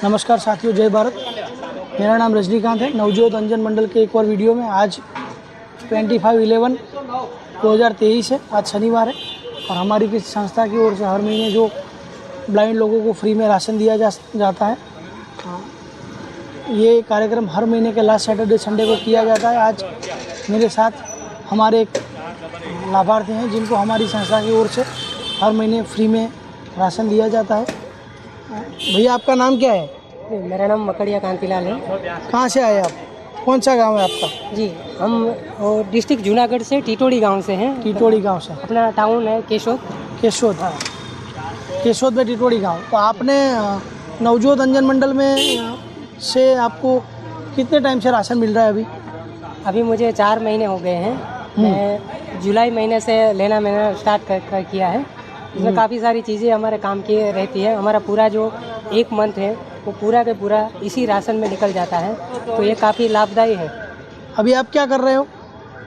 नमस्कार साथियों, जय भारत। मेरा नाम रजनीकांत है। नवजोत अंजन मंडल के एक और वीडियो में आज 25/11/2023 है। आज शनिवार है और हमारी किसी संस्था की ओर से हर महीने जो ब्लाइंड लोगों को फ्री में राशन दिया जाता है, ये कार्यक्रम हर महीने के लास्ट सैटरडे संडे को किया जाता है। आज मेरे साथ हमारे एक लाभार्थी हैं जिनको हमारी संस्था की ओर से हर महीने फ्री में राशन दिया जाता है। भैया, आपका नाम क्या है? मेरा नाम मकड़िया कांतिलाल है। कहाँ से आए आप? कौन सा गांव है आपका? जी, हम डिस्ट्रिक्ट जूनागढ़ से टीटोड़ी गांव से हैं। टीटोड़ी गांव से। अपना टाउन है केशोद। केशोद, हाँ, केशोद में टीटोड़ी गांव। तो आपने नवजोत अंजन मंडल में से आपको कितने टाइम से राशन मिल रहा है? अभी मुझे 4 महीने हो गए हैं। मैं जुलाई महीने से लेना मैंने स्टार्ट किया है। इसमें काफ़ी सारी चीज़ें हमारे काम की रहती है। हमारा पूरा जो 1 मंथ है वो पूरा के पूरा इसी राशन में निकल जाता है, तो ये काफ़ी लाभदायी है। अभी आप क्या कर रहे हो?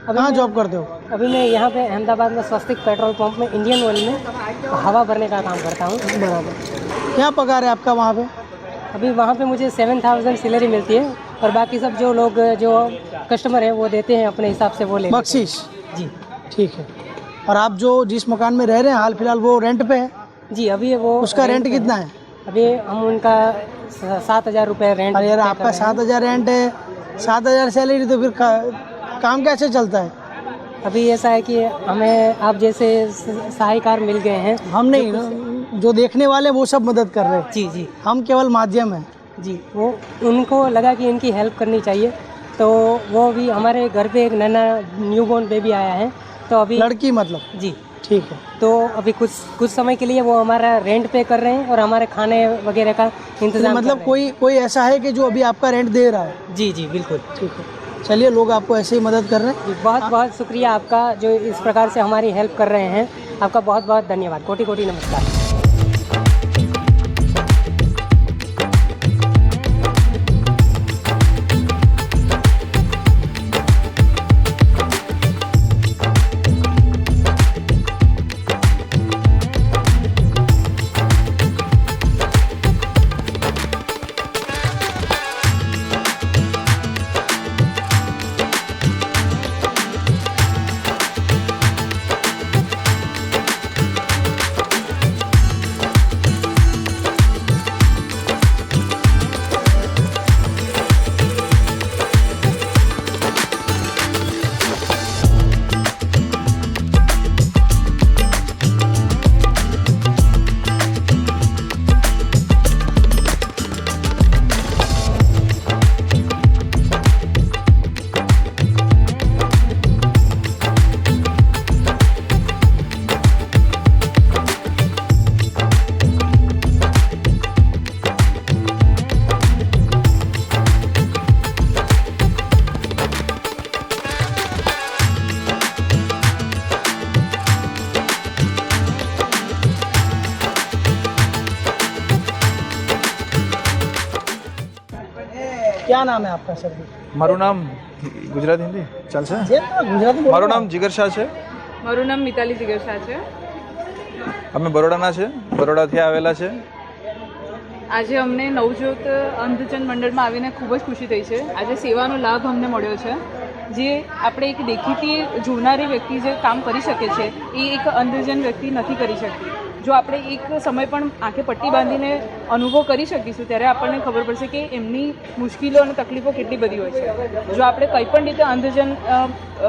कहाँ जॉब करते हो? अभी मैं यहाँ पे अहमदाबाद में स्वस्तिक पेट्रोल पंप में इंडियन ऑयल में हवा भरने का काम करता हूँ। बराबर। क्या पगार है आपका वहाँ पे? अभी वहाँ पे मुझे 7,000 सैलरी मिलती है और बाकी सब जो लोग जो कस्टमर हैं वो देते हैं अपने हिसाब से, वो ले बख्शीश। जी, ठीक है। और आप जो जिस मकान में रह रहे हैं हाल फिलहाल, वो रेंट पे है? जी, अभी वो उसका रेंट कितना है? अभी हम उनका 7,000 रुपये रेंट। अरे यार, आपका 7,000 रेंट है, 7,000 सैलरी, तो फिर काम कैसे चलता है? अभी ऐसा है कि हमें आप जैसे सहायकार मिल गए हैं। हम नहीं, जो देखने वाले वो सब मदद कर रहे हैं। जी जी, हम केवल माध्यम हैं। जी, वो उनको लगा कि इनकी हेल्प करनी चाहिए, तो वो भी हमारे घर पे एक नन्हा न्यूबॉर्न बेबी आया है, तो अभी लड़की मतलब? जी, ठीक है। तो अभी कुछ समय के लिए वो हमारा रेंट पे कर रहे हैं और हमारे खाने वगैरह का इंतजाम मतलब कर रहे कोई ऐसा है कि जो अभी आपका रेंट दे रहा है? हैं। जी जी, बिल्कुल। ठीक है, चलिए, लोग आपको ऐसे ही मदद कर रहे हैं। जी, बहुत बहुत शुक्रिया आपका जो इस प्रकार से हमारी हेल्प कर रहे हैं। आपका बहुत बहुत धन्यवाद। कोटि कोटि नमस्कार। क्या नाम है आपका सर? મારું નામ ગુજરાત હિન્દી ચાલશે? ગુજરાતી મારું નામ જીગર શાહ છે. મારું નામ મિતાલી જીગર શાહ છે. અમે બરોડાના છે, બરોડાથી આવેલા છે. આજે અમને નવજોત અંધજન મંડળમાં આવીને ખૂબ જ ખુશી થઈ છે. આજે સેવાનો લાભ અમને મળ્યો છે. જે આપણે એક દેખીતી જોનારી વ્યક્તિ જે કામ કરી શકે છે એ એક અંધજન વ્યક્તિ નથી કરી શકતી. જો આપણે એક સમય પણ આંખે પટ્ટી બાંધીને અનુભવ કરી શકીશું ત્યારે આપણને ખબર પડશે કે એમની મુશ્કેલીઓ અને તકલીફો કેટલી બધી હોય છે. જો આપણે કંઈ પણ રીતે અંધજન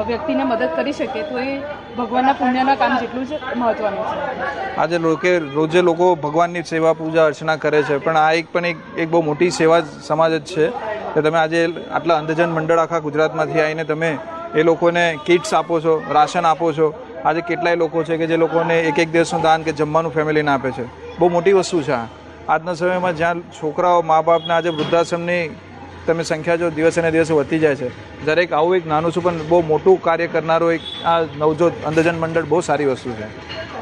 વ્યક્તિને મદદ કરી શકીએ તો એ ભગવાનના પુણ્યના કામ જેટલું જ મહત્ત્વનું છે. આજે રોજે લોકો ભગવાનની સેવા પૂજા અર્ચના કરે છે, પણ આ એક બહુ મોટી સેવા સમાજ જ છે કે તમે આજે આટલા અંધજન મંડળ આખા ગુજરાતમાંથી આવીને તમે એ લોકોને કિટ્સ આપો છો, રાશન આપો છો. આજે કેટલાય લોકો છે કે જે લોકોને એક દિવસનું દાન કે જમવાનું ફેમિલીને આપે છે. બહુ મોટી વસ્તુ છે આ. આજના સમયમાં જ્યાં છોકરાઓ મા બાપને આજે વૃદ્ધાશ્રમની તમે સંખ્યા જો દિવસે ને દિવસે વધતી જાય છે, દરેક આવું એક નાનું છું પણ બહુ મોટું કાર્ય કરનારો એક આ નવજોત અંધજન મંડળ બહુ સારી વસ્તુ છે.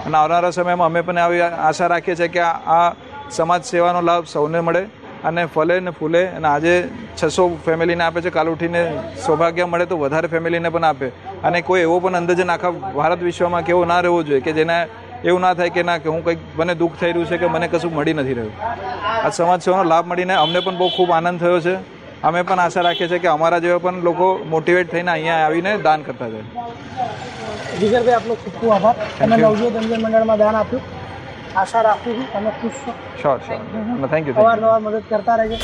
અને આવનારા સમયમાં અમે પણ આવી આશા રાખીએ છીએ કે આ સમાજ સેવાનો લાભ સૌને મળે અને ફલે ને ફૂલે. અને આજે 600 ફેમિલીને આપે છે, કાલ ઉઠીને સૌભાગ્ય મળે તો વધારે ફેમિલીને પણ આપે. અને કોઈ એવો પણ અંધજન આખા ભારત વિશ્વમાં કેવો ના રહેવો જોઈએ કે જેને એવું ના થાય કે ના કે હું કંઈક મને દુઃખ થઈ રહ્યું છે કે મને કશું મળી નથી રહ્યું. આ સમાજ સેવાનો લાભ મળીને અમને પણ બહુ ખૂબ આનંદ થયો છે. અમે પણ આશા રાખીએ છીએ કે અમારા જેવા પણ લોકો મોટિવેટ થઈને અહીંયા આવીને દાન કરતા જાય. જીગરભાઈ આપનો ખૂબ ખૂબ આભાર. તમે નવજોત અંજન મંડળમાં દાન આપ્યું. આશા રાખું છું તમે ખુશ છો. Sure thank you. અવારનવાર મદદ કરતા રહેજો.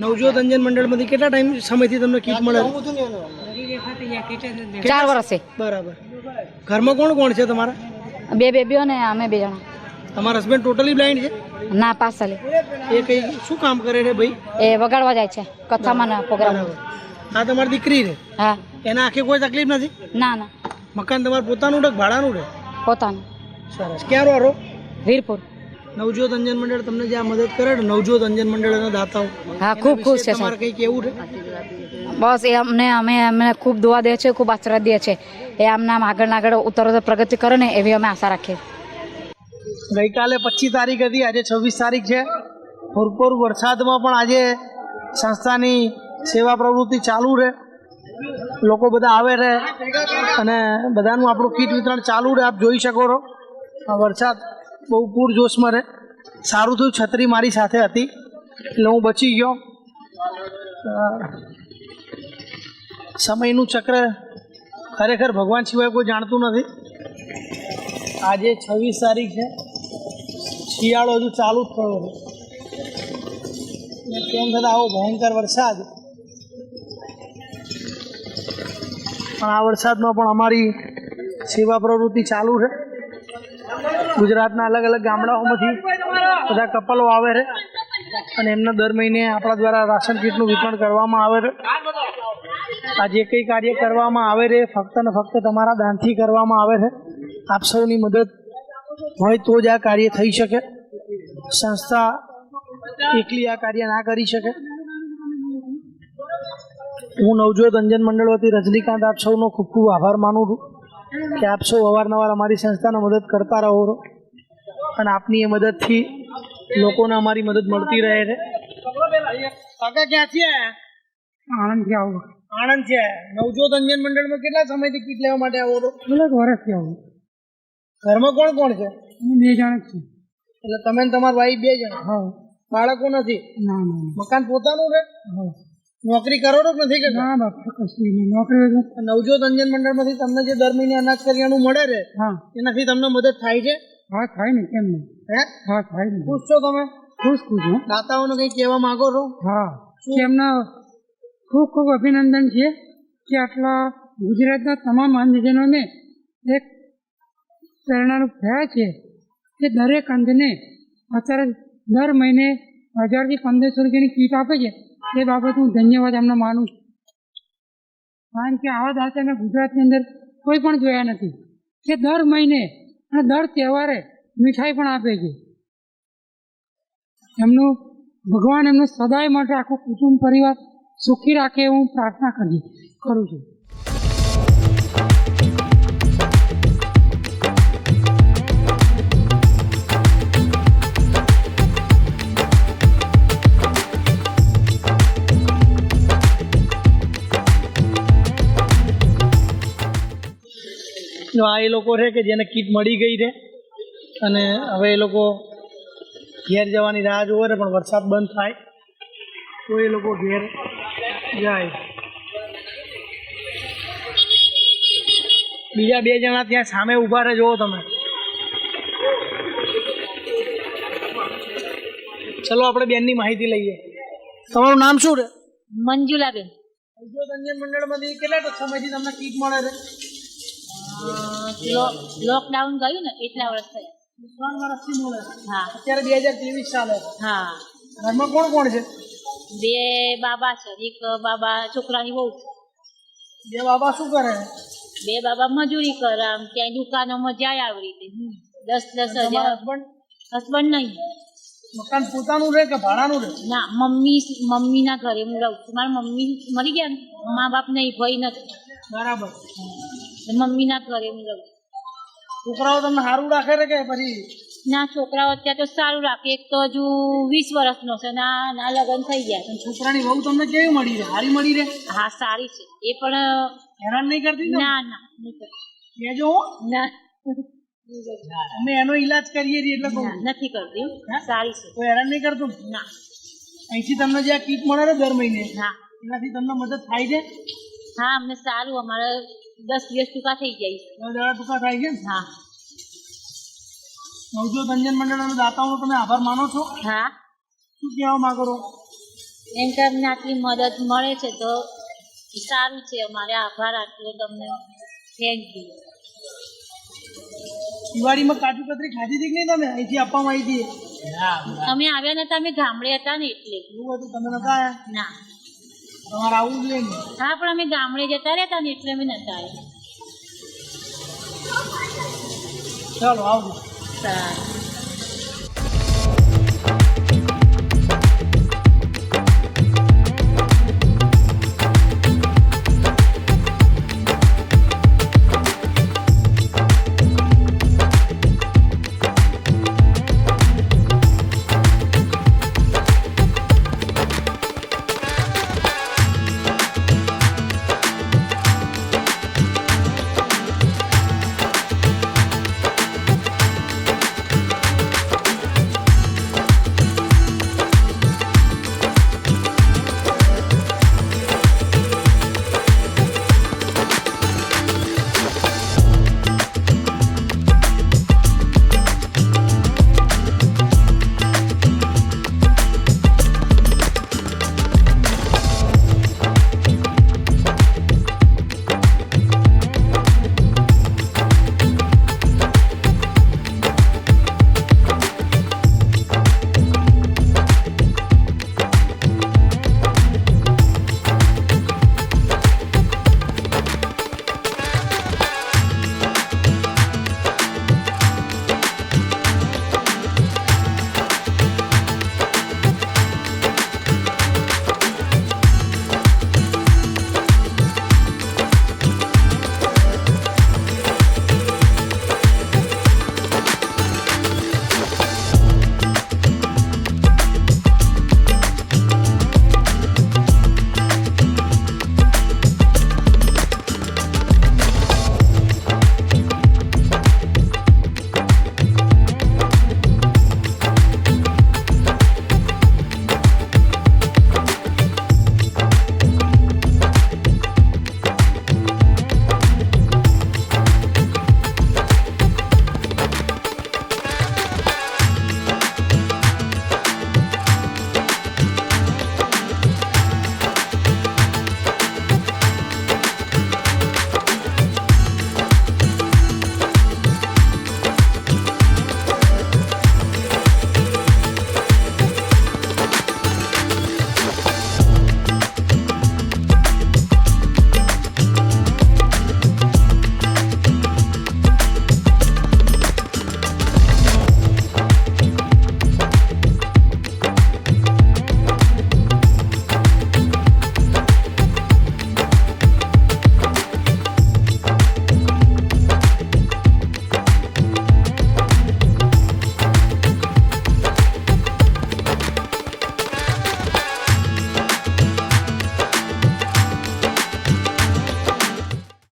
નવજોત અંજન મંડળમાંથી કેટલા ટાઈમ સમયથી તમને કીટ મળે? 4 વર્ષથી. બરાબર. ઘરમાં કોણ કોણ છે તમારા? 2 બેબીઓ ને અમે 2 જણા. તમારા હસબન્ડ ટોટલી બ્લાઇન્ડ છે? ના, 5 સાલે. એ કઈ શું કામ કરે છે ભાઈ? એ વગાડવા જાય છે કથામાં પ્રોગ્રામ. બરાબર. આ તમારી દીકરી છે? હા. એના આખે કોઈ તકલીફ નથી? ના ના, મકાન તમારું પોતાનું છે કે ભાડાનું છે? પોતાનું. સરસ. ક્યાં રહો? વીરપુર. નવજોત અંજન મંડળ તમને જે આ મદદ કરે ને, નવજોત અંજન મંડળના દાતાઓ, હા, ખૂબ ખુશ છે તમારે સાહેબ. કઈ કેવું છે? બસ એ અમને ખૂબ દુઆ દે છે, ખૂબ આશીર્વાદ દે છે. એ આમને આમ આગળ ઉત્તરોત્તર પ્રગતિ કરે ને એવી અમે આશા રાખીએ. ગઈકાલે 25 તારીખ હતી, આજે 26 તારીખ છે. ભરપૂર વરસાદમાં પણ આજે સંસ્થાની સેવા પ્રવૃત્તિ ચાલુ છે. લોકો બધા આવે છે અને બધાનું આપણું કીટ વિતરણ ચાલુ છે. આપ જોઈ શકો છો આ વરસાદ બહુ પૂરજોશમાં રહે. સારું થયું છત્રી મારી સાથે હતી એટલે હું બચી ગયો. સમયનું ચક્ર ખરેખર ભગવાન સિવાય કોઈ જાણતું નથી. આજે 26 તારીખ છે. શિયાળો હજુ ચાલુ જ થયો છે. તેમ છતાં આવો ભયંકર વરસાદ. પણ આ વરસાદમાં પણ અમારી સેવા પ્રવૃત્તિ ચાલુ છે. ગુજરાતના અલગ અલગ ગામડાઓમાંથી બધા કપલો આવે છે અને એમને દર મહિને આપણા દ્વારા રાશન કીટનું વિતરણ કરવામાં આવે છે. આ જે કંઈ કાર્ય કરવામાં આવે છે ફક્ત ને ફક્ત તમારા દાનથી કરવામાં આવે છે. આપ સૌની મદદ હોય તો જ આ કાર્ય થઈ શકે. સંસ્થા એકલી આ કાર્ય ના કરી શકે. હું નવજોત અંજન મંડળ વતી રજનીકાંત આપ સૌનો ખૂબ ખૂબ આભાર માનું છું કે આપ સૌ અવારનવાર અમારી સંસ્થાને મદદ કરતા રહો છો અને આપની એ મદદથી લોકોને અમારી મદદ મળતી રહે છે. કાકા ક્યાંથી આવ્યા? આણંદથી આવું. આણંદ છે. નવજોત અંજન મંડળમાં કેટલા સમયથી કીટ લેવા માટે આવો છો? કેટલાક વર્ષથી આવું. ઘરમાં કોણ કોણ છે? 2 જણા જ છે. એટલે તમે ને તમારા ભાઈ 2 જણા? હા. બાળકો નથી? ના ના. મકાન પોતાનું છે? હા. નોકરી કરો છો કે નથી કરતા? ના બાપા, કશું નહીં. નોકરી. નવજોત અંજન મંડળમાંથી તમને જે દર મહિને અનાજ કરિયાણું મળે છે હા. એનાથી તમને મદદ થાય છે? હા, થાય ને, કેમ નહીં? હે? હા, થાય ને. ખુશ છો તમે? ખુશ હું. દાતાઓને કંઈ કહેવા માંગો છો? હા, કે એમના ખૂબ ખૂબ અભિનંદન છે કે આટલા ગુજરાતના તમામ અંધજનોને એક પ્રેરણારૂપ થયા છે કે દરેક અંધને અત્યારે દર મહિને 1000 થી 1500 રૂપિયાની કીટ આપે છે. એ બાબત હું ધન્યવાદ એમને માનું છું, કારણ કે આવા દાતા મેં ગુજરાતની અંદર કોઈ પણ જોયા નથી કે દર મહિને અને દર તહેવારે મીઠાઈ પણ આપે છે. એમનું ભગવાન એમનું સદાય માટે આખું કુટુંબ પરિવાર સુખી રાખે એવું હું પ્રાર્થના કરું છું. આ એ લોકો છે કે જેને કીટ મળી ગઈ છે અને હવે એ લોકો ઘેર જવાની રાહ જોવે છે, પણ વરસાદ બંધ થાય તો એ લોકો ઘેર જાય. બીજા 2 જણા ત્યાં સામે ઊભા રહે, જુઓ તમે. ચલો આપણે બેનની માહિતી લઈએ. તમારું નામ શું છે? મંજુલાબેન. અંજન મંડળમાંથી કેટલા સમયથી તમને કીટ મળે છે? લોકડાઉન ગયું ને એટલા વર્ષ થયા. 3 વર્ષથી મળે છે. હા. અત્યારે 2023 ચાલે છે. હા. ઘરમાં કોણ કોણ છે? 2 બાબા છે, એક બાબા છોકરાની વહુ છે. 2 બાબા શું કરે છે? 2 બાબા મજૂરી કરે, આમ ત્યાં દુકાનોમાં જાય આવી રીતે 10-10 હજાર. હસબન્ડ નહીં. મકાન પોતાનું રહે કે ભાડાનું રહે? ના, મમ્મીના ઘરે હું રહું છું. મારા મમ્મી મરી ગયા ને, મા બાપ નહીં, ભાઈ નથી. બરાબર. મમ્મીના ઘરે હું રહું છું. છોકરાઓ તમને સારું રાખે છે કે પછી? ના, છોકરાઓ અત્યારે તો સારું રાખે. એક તો હજુ 20 વર્ષનો છે, ના લગ્ન થઈ ગયા. છોકરાની વહુ તમને કેવી મળી રહે? સારી મળી રહે? હા, સારી છે. એ પણ હેરાન નહીં કરતી? ના નહીં કરતી. કેજો ના, અમે એનો ઈલાજ કરીએ છીએ એટલે કહું. નથી કરતી. સારી છે. કોઈ હેરાન નહીં કરતું? ના. અહીંથી તમને જે આ કીટ મળે છે દર મહિને, હા, એનાથી તમને મદદ થાય છે? હા, અમને સારું. અમારે 10 દિવસ ટૂંકા થઈ જાય. 10 દાડા ટૂંકા થાય છે? હા. નવજોત અંજન મંડળ અને દાતાઓનો તમે આભાર માનો છો? હા. શું કહેવા માંગો છો? એમ કે અમને આટલી મદદ મળે છે તો સારું છે. અમારે આભાર આટલો તમને. Thank you. દિવાળીમાં કાજુ કતરી ખાધી હતી કે નહીં તમે? અહીંથી આપવામાં આવી હતી? અમે આવ્યા નતા, અમે ગામડે હતા ને એટલે. એવું હતું? તમે નતા આવ્યા? ના. તમારે આવવું જોઈએ ને? હા, પણ અમે ગામડે જતા રહેતા ને એટલે અમે નતા આવ્યા. ચાલો આવજો. સારું.